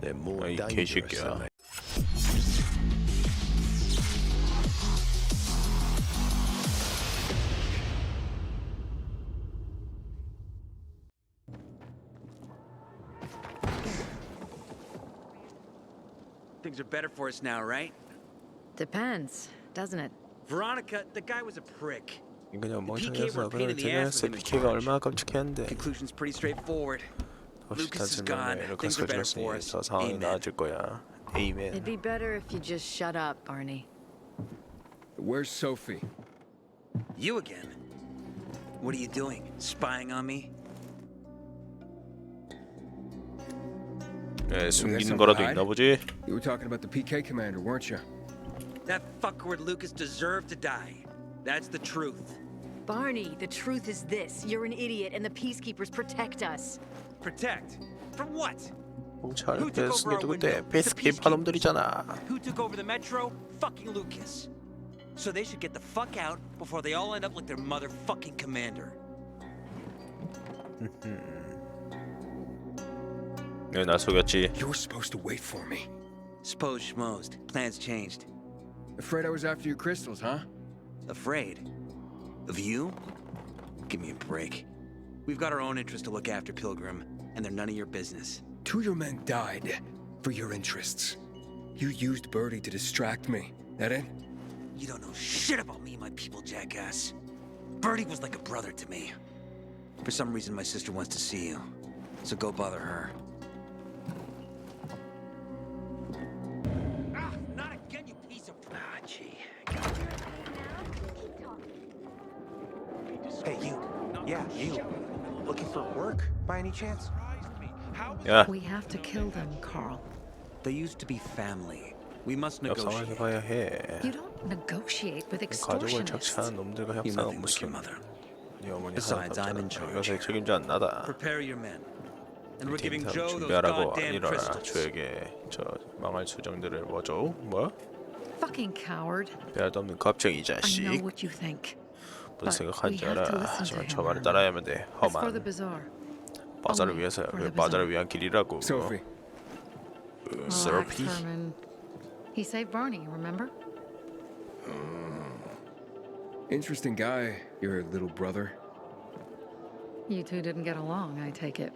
이 개새끼야. Things are better for us now, right? Depends, doesn't it? Veronica, the guy was a prick. 그냥 PK 멍청해서 were a pain 그런 in the ass 제기했어. with him in PK가 charge. 얼마나 끔찍했는데. Conclusion's pretty straightforward. 혹시 Lucas is 다른 gone. 명에 Things 루카스가 are better for 죽었으니 us. 더 상황이 Amen. 나아질 거야. It'd 에이멘. be better if you just shut up, Barney. Where's Sophie? You again? What are you doing? Spying on me? 네, 숨기는 거라도 있나 보지. You were talking about the PK commander, weren't you? That fuckward Lucas deserved to die. That's the truth. Barney, the truth is this. You're an idiot and the peacekeepers protect us. Protect? From what? 경찰 Who took over our 누군데? window? The 페이스케이퍼 놈들이잖아. Who took over the metro? Fucking Lucas. So they should get the fuck out before they all end up like their motherfucking commander. 네, 나 속였지. You were supposed to wait for me. Suppose schmozed. Plans changed. Afraid I was after your crystals, huh? Afraid? Of you? Give me a break. We've got our own interests to look after, Pilgrim, and they're none of your business. 2 of your men died for your interests. You used Birdie to distract me. That it? You don't know shit about me and my people, jackass. Birdie was like a brother to me. For some reason, my sister wants to see you, so go bother her. Ah, not again, you piece of... Ah, gee. Hey, you. Yeah, you. Looking for work, by any chance? 야, We have to kill them, Carl. They used to be family. We must 협상을 negotiate. 해봐야 해. You don't negotiate with 가족을 extortionists. 착취하는 놈들과 You're 협상은 nothing like your 무슨? mother. 네 어머니 Besides, I'm in 하나도 charge. 이것에 책임자 나다. Prepare your men. And we're giving 팀 Joe those 준비하라고 goddamn 일어나. crystals. 저에게 저 망할 수정들을 뭐죠? 뭐? Fucking coward. 배알도 없는 겁쟁이 I know 자식. what you think. 무슨 But 생각하는지 we have to 알아. listen to 하지만 him, 저 말을 Herman. 따라야만 돼. It's for the 험한 bazaar. 바자를 Only 위해서야. for 그 the 바자를 bazaar. 위한 길이라고. Sophie. Relax, 서피. Herman. He saved Barney, remember? Interesting guy, your little brother. You two didn't get along, I take it.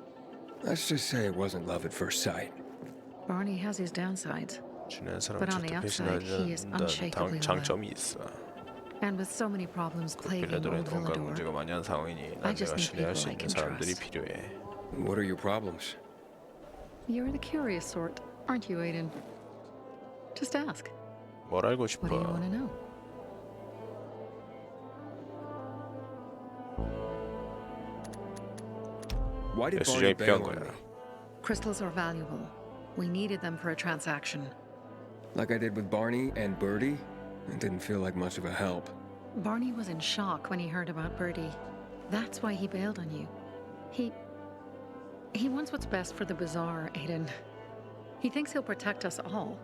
Let's just say it wasn't love at first sight. Barney has his downsides. 주는 사람 But on the 절대 outside, he is 배신하지 unshakably 않는다는 장점이 있어. And with so many problems plaguing 빌려들은 old 온갖 문제가 Villador, 많이 한 상황이니 I 난 just 내가 need 신뢰할 수 people I 있는 can 사람들이 trust. 필요해. What are your problems? you're the curious sort, aren't you, Aiden? Just ask. 뭘 알고 What do you 싶어? want to know? Why did Barney 수정이 bail 필요한 on 거야. me? Crystals are valuable. We needed them for a transaction. Like I did with Barney and Birdie? It didn't feel like much of a help. Barney was in shock when he heard about Birdie. That's why he bailed on you. He wants what's best for the bazaar, Aiden. He thinks he'll protect us all.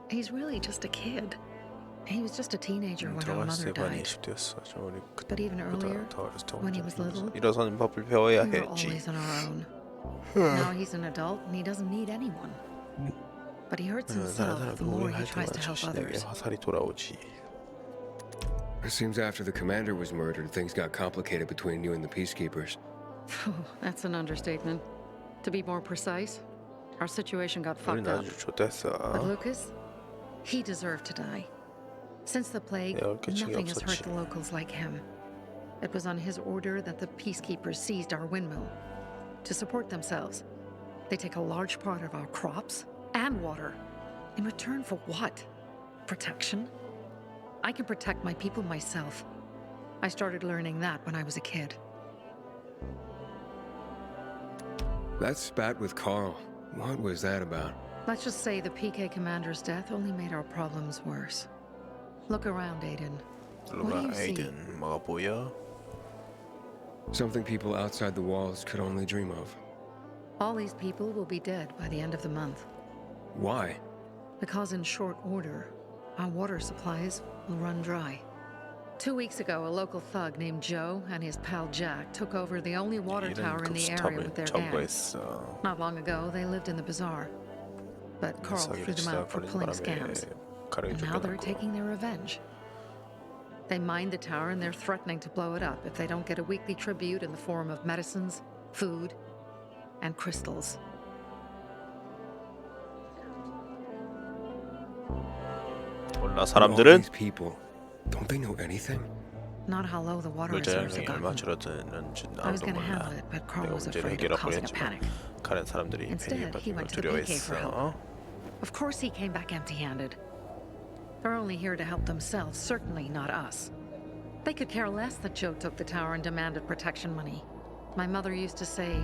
He's really just a kid. He was just a teenager when our 들어갔을 mother 때 반 died. 20대였어. 저 우리 But even earlier, 더 어렸을 때 when he was little, 일어서는 법을 배워야 we were 했지. always on our own. Now he's an adult and he doesn't need anyone. But he hurts 다른 himself 사람 the more 도움을 he 할 tries 때마다 to help 자신에게 others. 화살이 돌아오지. It seems after the commander was murdered, things got complicated between you and the peacekeepers. That's an understatement. To be more precise, our situation got 우린 fucked up. 아주 좋댔어. But Lucas, he deserved to die. Since the plague, 야, 끝이 nothing has hurt 없었지. the locals like him. It was on his order that the peacekeepers seized our windmill. To support themselves, they take a large part of our crops and water. In return for what? Protection? I can protect my people myself. I started learning that when I was a kid. That spat with Carl. What was that about? Let's just say the PK commander's death only made our problems worse. Look around, Aiden. What do 루가 you see? 에이든 뭐가 보여? Something people outside the walls could only dream of. All these people will be dead by the end of the month. Why? Because in short order, our water supplies will run dry. 2 weeks ago, a local thug named Joe and his pal Jack took over the only water 이런 tower in the area 급스탑을 with their gang. 점거했어. Not long ago, they lived in the bazaar. But Carl threw them out for pulling scams. And now they're taking their revenge. They mined the tower and they're threatening to blow it up if they don't get a weekly tribute in the form of medicines, food, and crystals. 몰라 All 사람들은 these people, don't they know anything? Not how low the water reserves 물자량이 have 얼마 gotten. 줄어드는지 I was 아무도 going to 몰라. handle it, but Carl 내가 was 문제를 afraid of 해결하고 causing a 했지만 panic. 가는 사람들이 Instead, he 패닉받는 걸 went to the PK for help. 두려워했어. Of course he came back empty-handed. They're only here to help themselves, certainly not us. They could care less that Joe took the tower and demanded protection money. My mother used to say,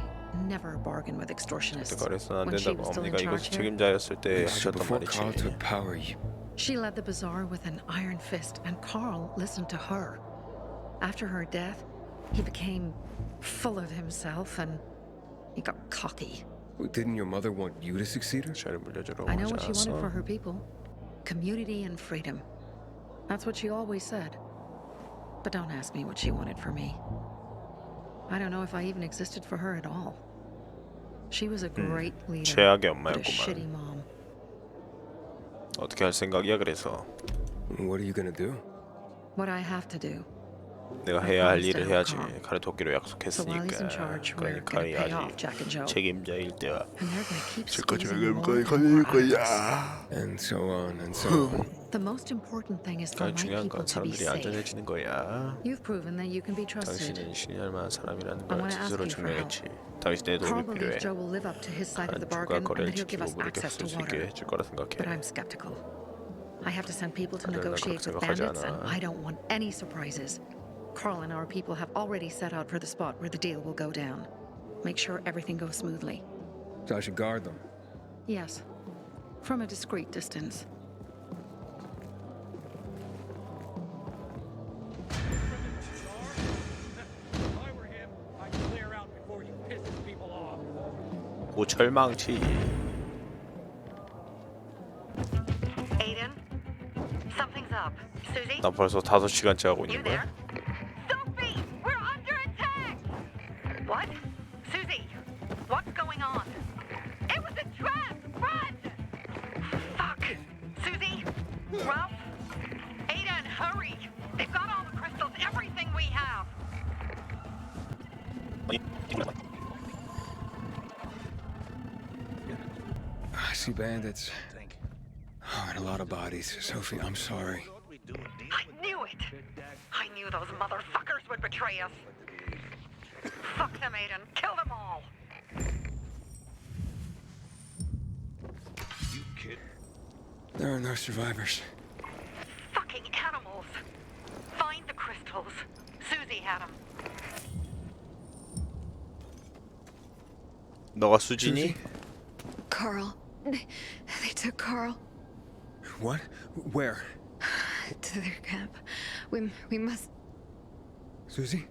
never bargain with extortionists. 거래선 안 When she 된다고 was still in 어머니가 이곳 charge here, 책임자였을 때 So 하셨던 before Carl 말이지. took power, you... she led the bazaar with an iron fist, and Carl listened to her. After her death, he became full of himself and he got cocky. Didn't your mother want you to succeed her? 자를 물려주라고 I know 하지 what she wanted for 않았어? her people. Community and freedom. That's what she always said. But don't ask me what she wanted for me. I don't know if I even existed for her at all. She was a great leader, 최악의 but a shitty 엄마였구만. mom. 어떻게 할 생각이야 그래서? What are you gonna do? What I have to do. 내가 I 해야 할 promised to 일을 help 해야지. Carl. 가를 돕기로 So while he's in 약속했으니까. charge, we're 그러니까 gonna pay off 아직 Jack and Joe. 책임자일 때야. And they're gonna keep 지금까지 squeezing more 여기까지 and more 가는 out of us. 거야. And so on and so on. The most important thing is for 가장 my 중요한 people 건 to be 사람들이 safe. 안전해지는 거야. You've proven that you can be trusted. 당신은 신이 할 만한 사람이라는 I 걸 wanna ask 스스로 you for help. 증명했지. 당신의 Carl 도움이 필요해. believes Joe will live up to his side of the 가는 bargain 주가 and 거래를 that he'll give 지키고 us 물을 access 쓸 to 수 있게 water. 해줄 거라 But 생각해. I'm skeptical. I have to send people to 다들 난 negotiate 그렇게 with 생각하지 bandits, and 않아. I don't want any surprises. Carl and our people have already set out for the spot where the deal will go down. Make sure everything goes smoothly. So I should guard them. Yes, from a discreet distance. If I were him, I'd clear out before you piss people off. 고철망치. Aiden, something's up. Susie, 나 벌써 5시간째 하고 you 있는 there? 거야. Sophie, we're under attack! What? Susie, what's going on? It was a trap! Run! Fuck! Susie? Ralph? Aiden, hurry! They've got all the crystals, everything we have! I see bandits. Oh, and a lot of bodies. Sophie, I'm sorry. I knew it! I knew those motherfuckers would betray us! Fuck them, Aiden! Kill them all! There are no survivors. Fucking animals! Find the crystals. Susie had them. 너가 수진이? Carl. They took Carl What? Where? to their camp. We must. Susie?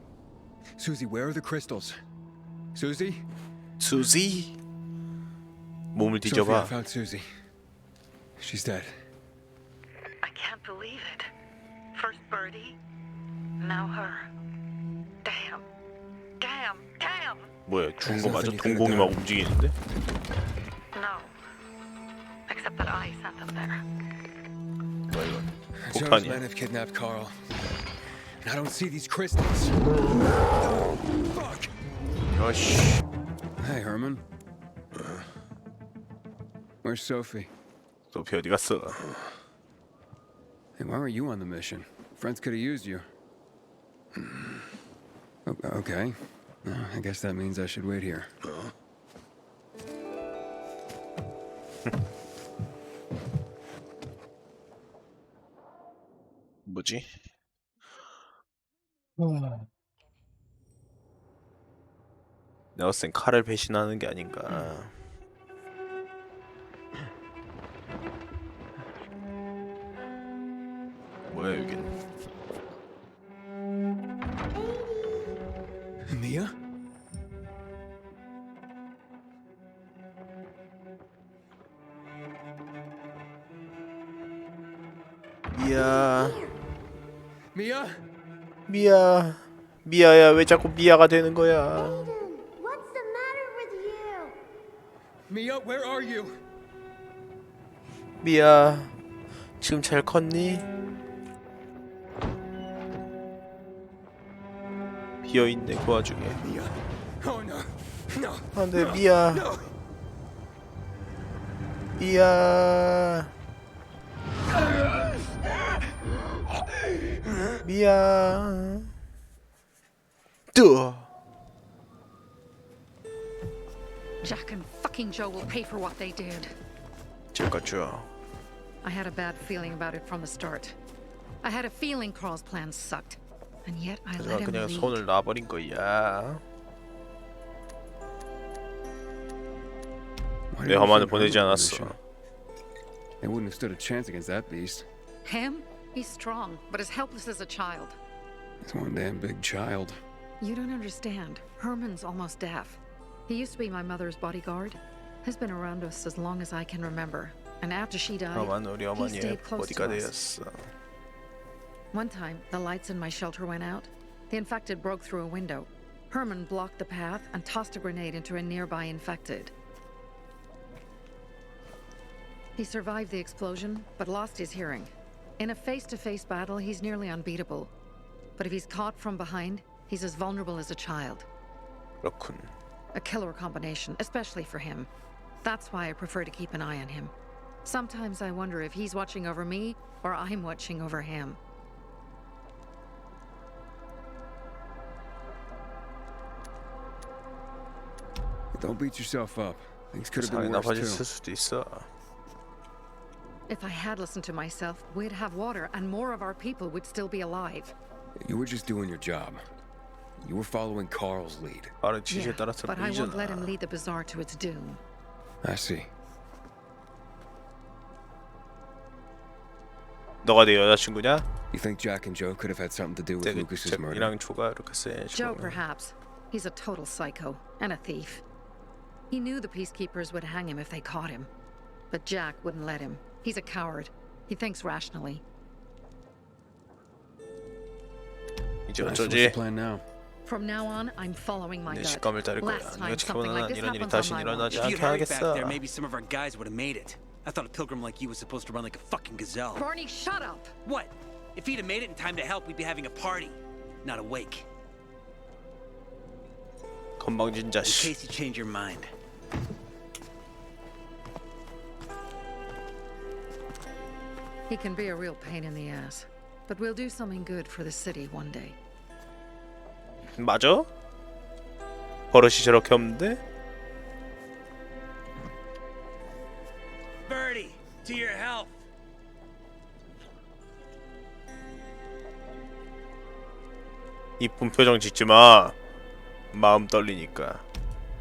Susie, where are the crystals? Susie? 수지? 몸을 Sophie, I 뒤져봐. found Susie. She's dead. I can't believe it. First Birdie, now her. Damn. Damn. Damn! 뭐야 죽은 거 맞아? There's nothing you could've 동공이 막 done. 움직이는데? No. Except that I sent them there. 뭐야 이건? Joe's 폭탄이야. men have kidnapped Carl. And I don't see these crystals. Fuck! 야씨. Hey, Herman. Where's Sophie? 소피 어디 갔어? Hey, why weren't you on the mission? Friends could have used you. Okay. I guess that means I should wait here. 뭐지? 내가 봤을 땐 칼을 배신하는 게 아닌가. 뭐야 여긴? Mia? 미야, Mia? 미야, 미야야 왜 자꾸 미야가 되는 거야? What's the matter with you? Mia, where are you? 미야, 지금 잘 컸니? 비어있네 그 와중에. Mia. Oh no. No. 안돼 미야. 미야. 미야. 뜨. Jack and fucking Joe will pay for what they did. 제가죠. I had a bad feeling about it from the start. I had a feeling Carl's plan sucked. And yet I let 하지만 him 그냥 lead. 손을 놔버린 거야. Why 내 didn't you 험한을 send 보내지 Herman on the 않았어. mission? They wouldn't have stood a chance against that beast. Him? He's strong, but as helpless as a child. He's one damn big child. You don't understand. Herman's almost deaf. He used to be my mother's bodyguard. Has been around us as long as I can remember. And after she died, 험한 우리 he 어머니의 stayed close to 보디가 us. 되었어. One time, the lights in my shelter went out. The infected broke through a window. Herman blocked the path and tossed a grenade into a nearby infected. He survived the explosion, but lost his hearing. In a face-to-face battle, he's nearly unbeatable. But if he's caught from behind, he's as vulnerable as a child. 그렇군. A killer combination, especially for him. That's why I prefer to keep an eye on him. Sometimes I wonder if he's watching over me or I'm watching over him. Don't beat yourself up. Things could have 상이 been worse 나빠졌을 too. 수도 있어. If I had listened to myself, we'd have water and more of our people would still be alive. You were just doing your job. You were following Carl's lead. 빠른 지시에 Yeah, 따라서 but I won't let him 밀잖아. lead the bazaar to its doom. I see. 너가 내 여자친구냐? You think Jack and Joe could have had something to do with Lucas's murder? 잭이랑 조가 루카스의 Joe, 죽음을. perhaps. He's a total psycho and a thief. He knew the peacekeepers would hang him if they caught him. But Jack wouldn't let him. He's a coward. He thinks rationally. 이제 So what's the 어쩌지? plan now? From now on, I'm following my 내 gut. 직감을 따를 거야. Last 내가 time something 지켜보는 like 한 this 이런 일이 happens 다시 on my 일어나지 watch. If 않게 you'd hurried back 하겠어. there, maybe some of our guys would have made it. I thought a pilgrim like you was supposed to run like a fucking gazelle. Barney, shut up! What? If he'd have made it in time to help, we'd be having a party, not a wake. 건방진 In 자식. case you change your mind. He can be a real pain in the ass. But we'll do something good for the city one day. 맞아? 버릇이 저렇게 없는데? Birdie, to your health. 이쁜 표정 짓지 마. 마음 떨리니까.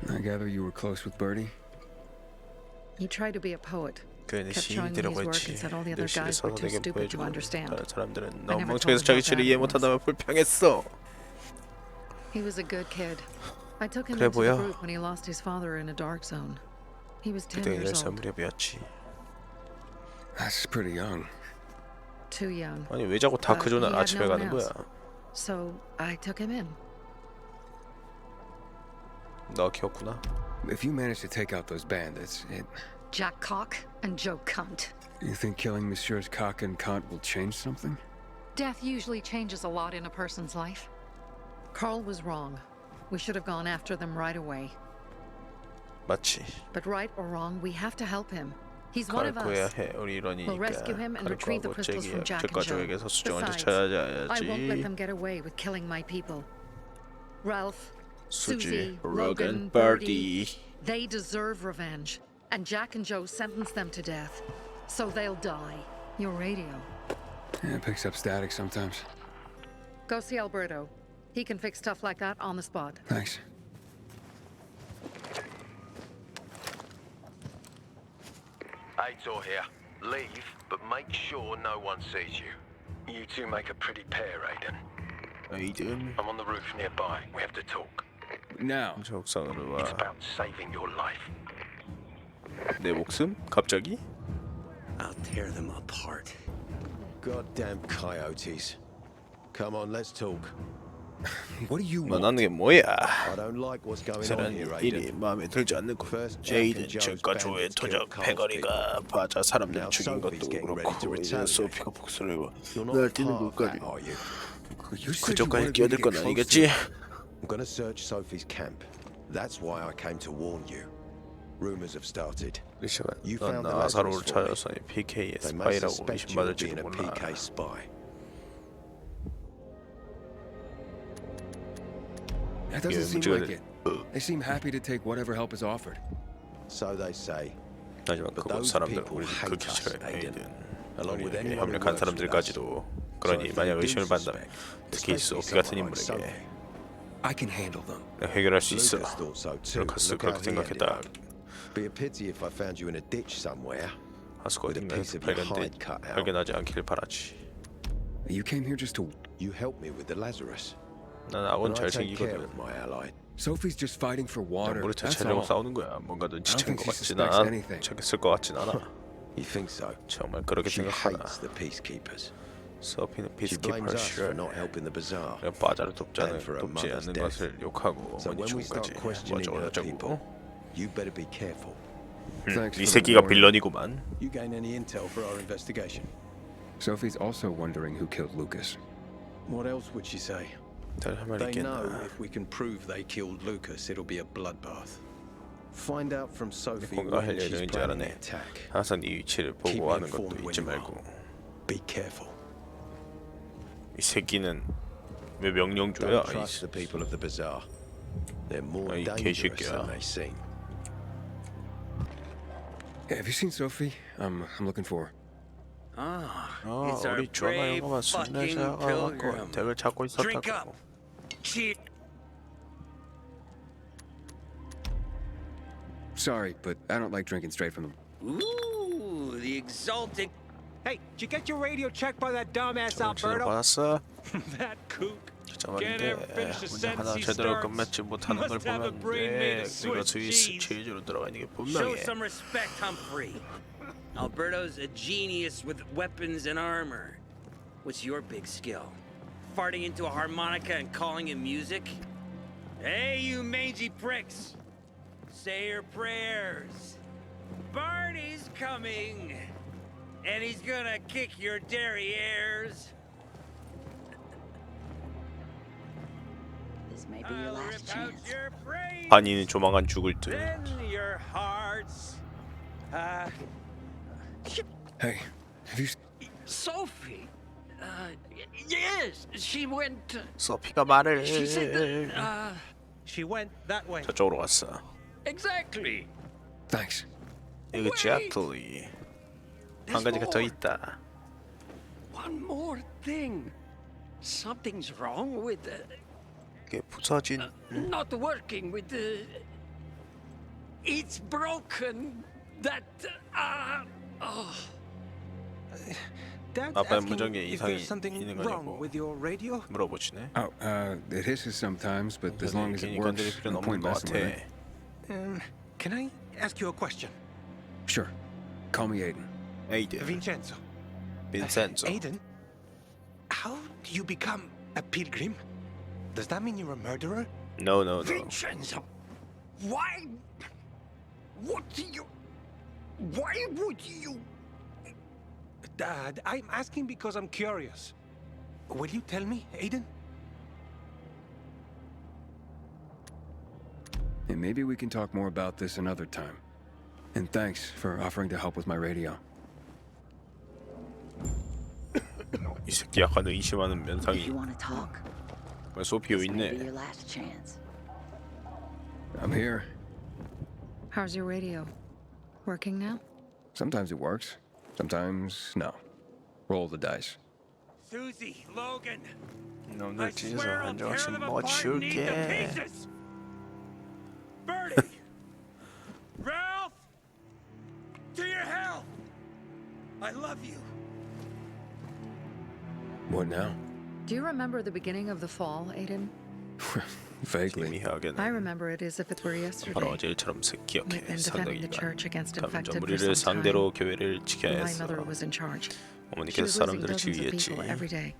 I gather you were close with Birdie? He tried to be a poet. 그는 Kept 시인이 showing me 되려고 his work 했지. and said all the other 늘시를 guys were 써서 too 내게 stupid to 보여주고 understand. 다른 사람들은 I 너무 never 멍청해서 told him 자기 about 시를 that 이해 once. 못한다면 불평했어. He was a good kid. I took him 그래 into the 보여. group when he lost his father in a dark zone. He was 10 그때 years 10살 old. 무렵이었지. That's pretty young. Too young. 아니 왜 자꾸 다크 But 존을 he had 아침에 no one 가는 거야? else. So I took him in. 너 키웠구나. If you manage to take out those bandits, Jack Cock and Joe Cunt. you think killing Messieurs Cock and Cunt will change something? Death usually changes a lot in a person's life. Carl was wrong. We should have gone after them right away. 맞지. But right or wrong, we have to help him. He's one 칼을 of 구해야 us. 해. 우리 일원이니까. We'll rescue him and 칼을 retrieve the 구하고 crystals from Jack and 잭과조에게서 Joe. 수정을 Besides, I won't let 찾아야지. them get away with killing my people. Ralph, 수지, Susie, 로건, Logan, Birdie. 버디. They deserve revenge. And Jack and Joe sentenced them to death. So they'll die. Your radio. Yeah, it picks up static sometimes. Go see Alberto. He can fix stuff like that on the spot. Thanks. Aitor here. Leave, but make sure no one sees you. You two make a pretty pair, Aiden. 에이든. I'm on the roof nearby. We have to talk. Now. 저 옥상으로 It's 와. about saving your life. 내 목숨? 갑자기? I'll tear them apart. Goddamn coyotes. Come on, let's talk. What do you want? 원하는 게 뭐야? I don't like what's going on 사람 here, 일이 Aiden. 마음에 들지 않는군. 제이든 즉과 조의 토적 패거리가 바자 사람들 죽인 것도 그렇고 이제 소피가 복수를 해고 날 뛰는 것까지 You said you 그쪽까지 wanted me to 끼어들 건 get 아니겠지? I'm gonna search Sophie's camp. That's why I came to warn you. Rumors have started. 리시가 You 넌 found the 나사로를 Lazarus for me. 찾아서 PK의 They may 스파이라고 suspect you of 의심받을지도 being a 몰라. PK spy. That doesn't Yeah, seem but you like it. They seem happy to take whatever help is offered. So they say. 하지만 But 그곳 those 사람들은 people 우리 hate 그렇게 us, 싫어해. Aiden. 에이든. Along with 우리에게 anyone who 협력한 works with us. 사람들까지도. So 그러니 if 만약 they do 의심을 받는다면 suspect, 특히 especially 소피 같은 someone like 인물에게 Sophie. I can handle them. 해결할 수 있어. Lucas thought so too. 루카스 Look 그렇게 how he ended 생각했다. up. Be a pity if I found you in a ditch somewhere. 하스가 With a piece 어딘가에서 of your 발견돼 hide cut out. 발견하지 않길 바라지. You came here just to. You helped me with the Lazarus. 난 악원 And 잘 I take care 챙기거든. of my ally. Sophie's just fighting for water. 물을 That's 채취하려고 all. 싸우는 거야. 뭔가 눈치챈 think 것 she 같진 suspects 않아. anything. 챙겼을 것 같진 않아. You think so? 정말 그렇게 She 생각하나. hates the peacekeepers. 소피는 She blames 피스키퍼를 us for 싫어해. not helping the bazaar. 그냥 바자를 돕지 And for her 돕지 mother's 않는 death. 것을 욕하고 So 어머니 when we 죽음까지 start questioning her 어쩌고 people, 저쩌고. you better be careful. Thanks 이 for the 새끼가 warning. 빌런이구만. You gain any intel for our investigation? Sophie's also wondering who killed Lucas. What else would she say? 다른 할 말 They know 있겠나? if we can prove they killed Lucas, it'll be a bloodbath. Find out from Sophie 뭔가 할 when she's 예정인지 planning the 알아내. attack. 항상 네 위치를 Keep me 보고하는 informed 것도 when 잊지 you are. 말고. Be careful. 이 새끼는 왜 명령 Don't 줘야? trust the people of the bazaar. They're more 이 dangerous 개새끼야. than they seem. Have you seen Sophie? I'm looking for her. Ah, 아, it's our 우리 전화 brave 영화가 fucking 순례자가 갖고 pilgrim. 덱을 찾고 Drink up. 있었다고. Cheat. Sorry, but I don't like drinking straight from the. Ooh, the exalted. Hey, did you get your radio checked by that dumbass 전화를 Alberto? 받았어? That kook. 진짜 Can't 말인데 ever finish a 문제 sentence 하나 he 제대로 starts. 끝맺지 못하는 걸 Must have a 보면 brain made of 이거 Swiss 스위스 cheese. 치즈로 들어가 있는 게 Show 분명해. some respect, Humphrey. Alberto's a genius with weapons and armor. What's your big skill? Farting into a harmonica and calling it music? Hey, you mangy pricks! Say your prayers. Barney's coming, and he's gonna kick your derrieres. This may be your I'll last rip out chance. your brains. 반이는 조만간 죽을 듯. Then your hearts. Hey, have you? Sophie? Yes, she went. 소피가 말을 She said that. She went that way. 저쪽으로 갔어. Exactly. Thanks. Exactly. 한 가지가 더 있다. One more thing. Something's wrong with 이게 부서진 not working with the. It's broken. That. Dad's 아빠의 asking 무전기에 if 이상이 there's something 있는 wrong 거냐고 with your radio. 물어보시네. Oh, it hisses sometimes, but as long as it 괜히 works, 건드릴 필요는 no 없는 point 것 messing with 같아. it. Can I ask you a question? Sure. Call me Aiden. 에이든, Vincenzo. 빈센조. Aiden, how do you become a pilgrim? Does that mean you're a murderer? No, no, no. Vincenzo, why? What do you? Why would you? Dad, I'm asking because I'm curious. Will you tell me, Aiden? And maybe we can talk more about this another time. And thanks for offering to help with my radio. 이 새끼 약간 의심하는 If 면상이. you want to talk, 왜 소피오 this may be 있네. your last chance. I'm here. How's your radio? Working now? Sometimes it works. Sometimes no. Roll the dice. Susie, Logan. 놈들 I 뒤에서 swear I'll 한 tear 조각씩 them 뭐 apart and eat the 치울게. pieces. Bertie, Ralph, to your health. I love you. What now? Do you remember the beginning of the fall, Aiden? Vaguely. 미묘하게는 I remember it as if it were 바로 yesterday. 어제 일처럼 We've 기억해. been defending the 상당히만 church against infected for 감전 무리를 some 상대로 time. 교회를 지켜야 My 했어. mother was in charge. She 어머니께서 was losing 사람들을 dozens of 지휘했지. people every day.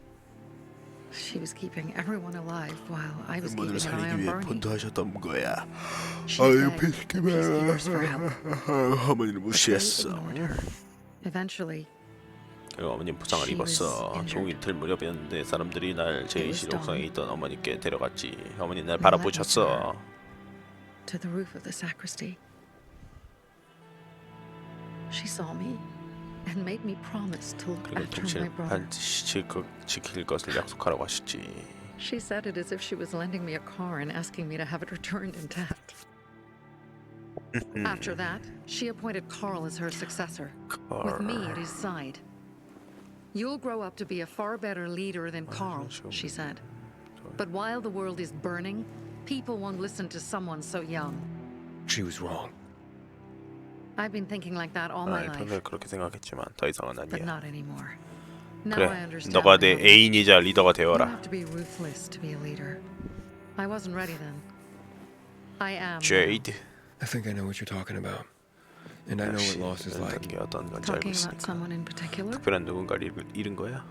She was keeping everyone alive while I was 모두를 keeping an eye 살리기 on 위해 Barney. 본토하셨던 거야. She 아유 begged the peacekeepers for help. 어머니를 But they 무시했어. ignored her. Eventually, 그리고 어머님 부상을 She was 입었어. injured. 종이 틀 무렵이었는데 사람들이 날 제이실 was 옥상에 dawn. 있던 어머니께 데려갔지. 어머니 날 let me 바라보셨어. to the roof of the sacristy. She saw me and made me promise to look 그리고 after my 통치를 brother. 반드시 지킬 것을 약속하라고 하셨지. She said it as if she was lending me a car and asking me to have it returned intact. After that, she appointed Carl as her successor, with me at his side. You'll grow up to be a far better leader than Carl, she said. But while the world is burning, people won't listen to someone so young. She was wrong. I've been thinking like that all my life, 평소에 그렇게 생각했지만 더 이상은 but 아니야. not anymore. Now 그래, I understand. 너가 내 my mother. 애인이자 리더가 You 되어라. have to be ruthless to be a leader. I wasn't ready then. I am. now. 제이드. I think I know what you're talking about. And I know what 역시 loss is like. 어떤 게 어떤 건지 알고 Talking about 있으니까. someone in particular? 특별한 누군가를 잃은 거야?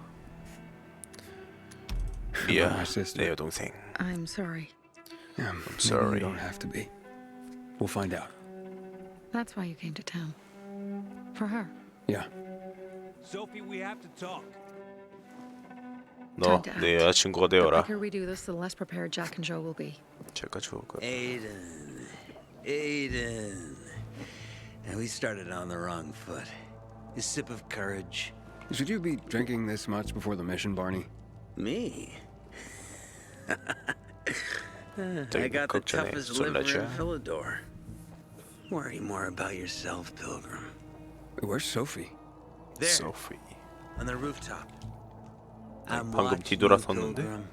About 미야, my sister. 내 여동생. I'm sorry. Yeah, maybe sorry. you don't have to be. We'll find out. That's why you came to town. For her. Yeah. Sophie, we have to talk. 너 Time to 내 act. 여자친구가 The 되어라. quicker we do this, the less prepared Jack and Joe will be. 제가 좋을 거야. Aiden. Aiden. And we started on the wrong foot. A sip of courage. Should you be drinking this much before the mission, Barney? Me? I 저기 got the 걱정해, toughest liver in 솔라주야. Philidor. Worry more about yourself, Pilgrim. Where's Sophie? There, 소피. on the rooftop. 방금 I'm watching you, 뒤돌아섰는데? Pilgrim.